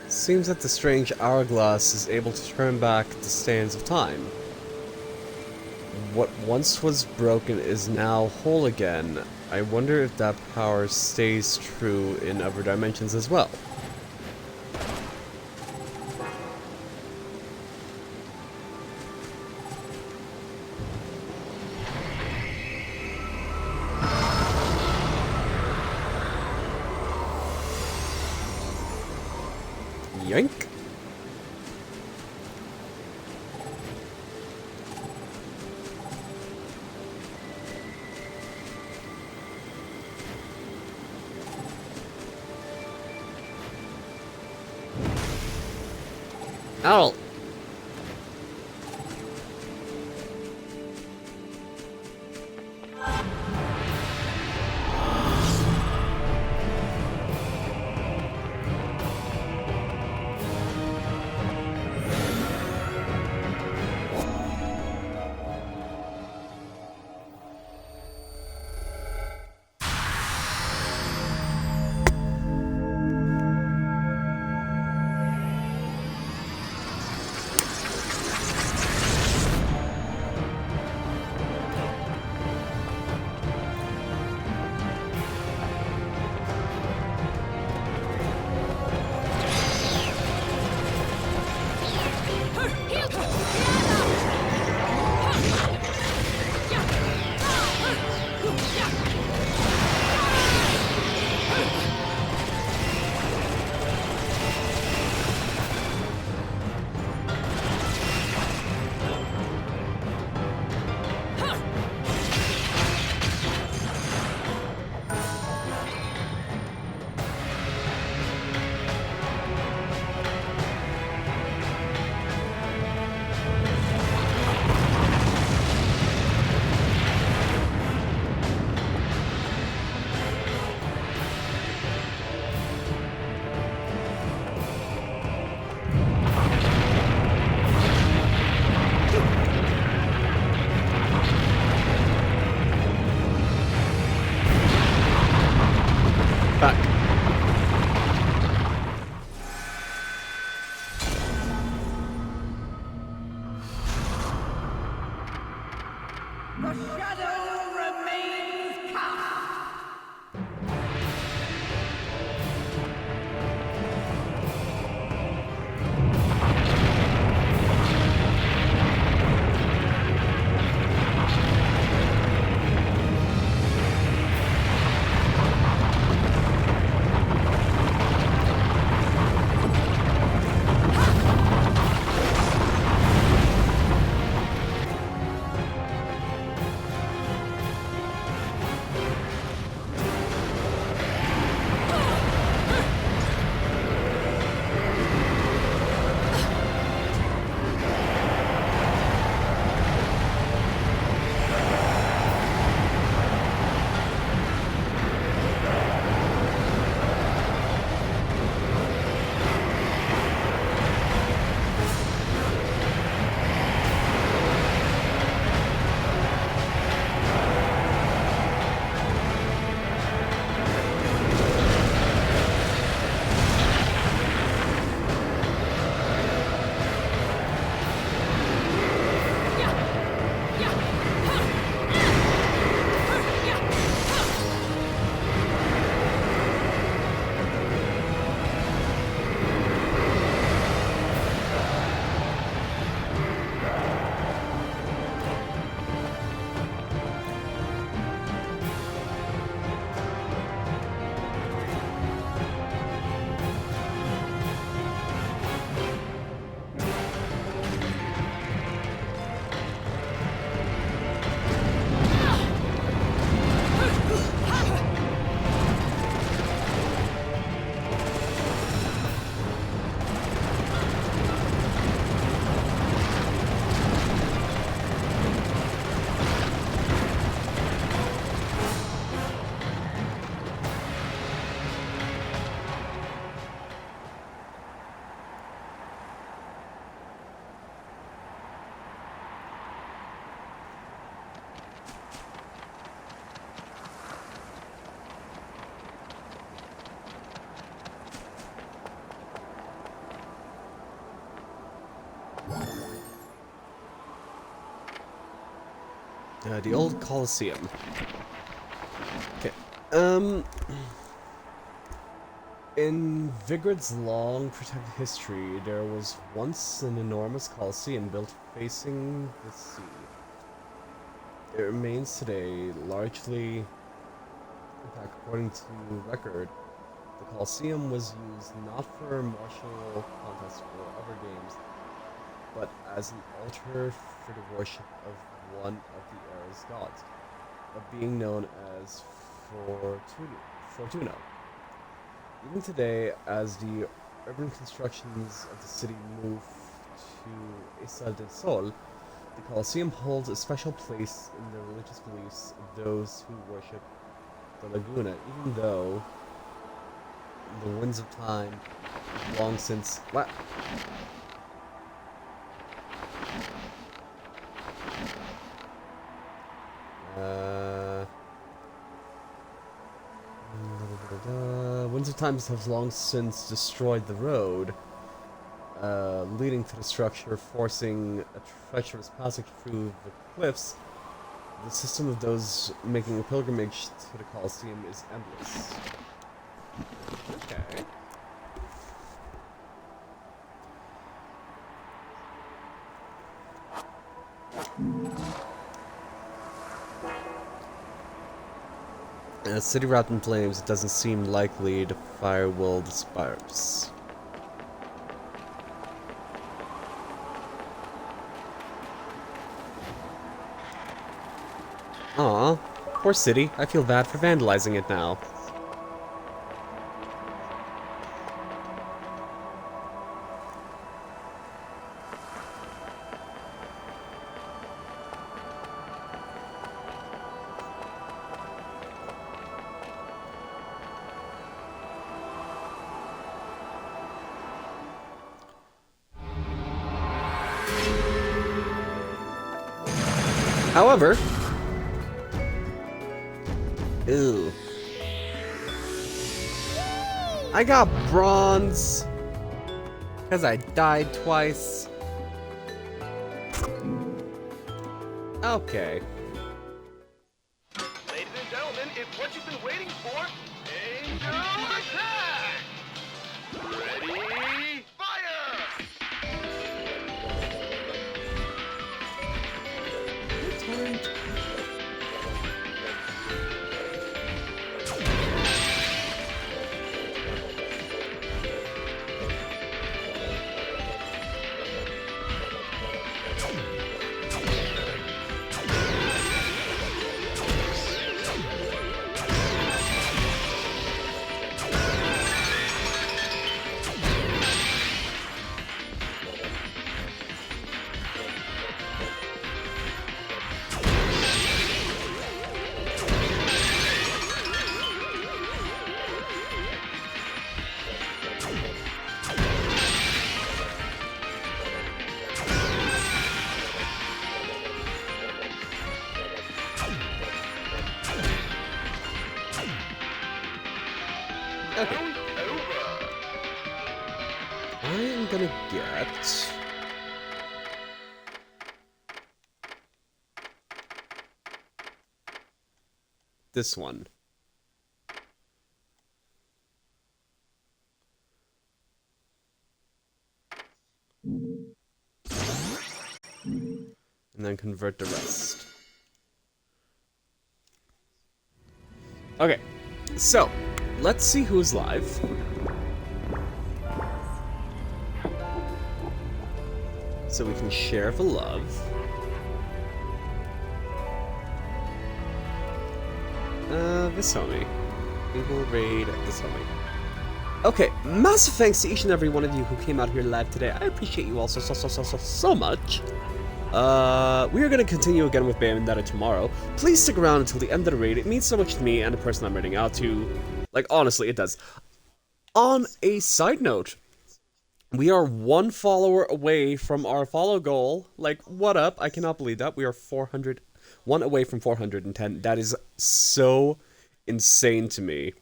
Seems that the strange hourglass is able to turn back the sands of time. What once was broken is now whole again. I wonder if that power stays true in other dimensions as well. Yoink. Owl! Back. The shadow remains cast. The old Colosseum. Okay. In Vigrid's long protected history, there was once an enormous Colosseum built facing the sea. It remains today, largely, in fact, according to record, the Colosseum was used not for martial contests or other games, but as an altar for the worship of one of the era's gods, a being known as Fortuna. Even today, as the urban constructions of the city move to Isla del Sol, the Colosseum holds a special place in the religious beliefs of those who worship the Laguna, even though the winds of time have long since... What? Winds of time have long since destroyed the road, leading to the structure, forcing a treacherous passage through the cliffs. The system of those making a pilgrimage to the Colosseum is endless. Okay. City wrapped in flames, it doesn't seem likely the fire will disperse. Aw, poor city. I feel bad for vandalizing it now. However, ew. I got bronze because I died twice. Okay. Ladies and gentlemen, it's what you've been waiting for. Angel attack! Ready, fire! Okay. Round over. I am gonna get... this one. And then convert the rest. Okay, so, let's see who's live. So we can share the love. This homie. We will raid this homie. Okay, massive thanks to each and every one of you who came out here live today. I appreciate you all so much. We are going to continue again with Bayonetta tomorrow. Please stick around until the end of the raid. It means so much to me and the person I'm raiding out to. Like, honestly, it does. On a side note, we are 1 follower away from our follow goal. Like, what up? I cannot believe that. We are 1 away from 410. That is so insane to me.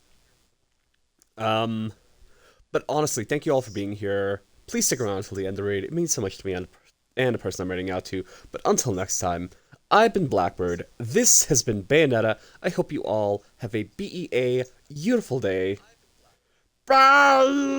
But honestly, thank you all for being here. Please stick around until the end of the raid. It means so much to me and the person I'm raiding out to. But until next time, I've been Blackbird. This has been Bayonetta. I hope you all have a BEA beautiful day. Bye!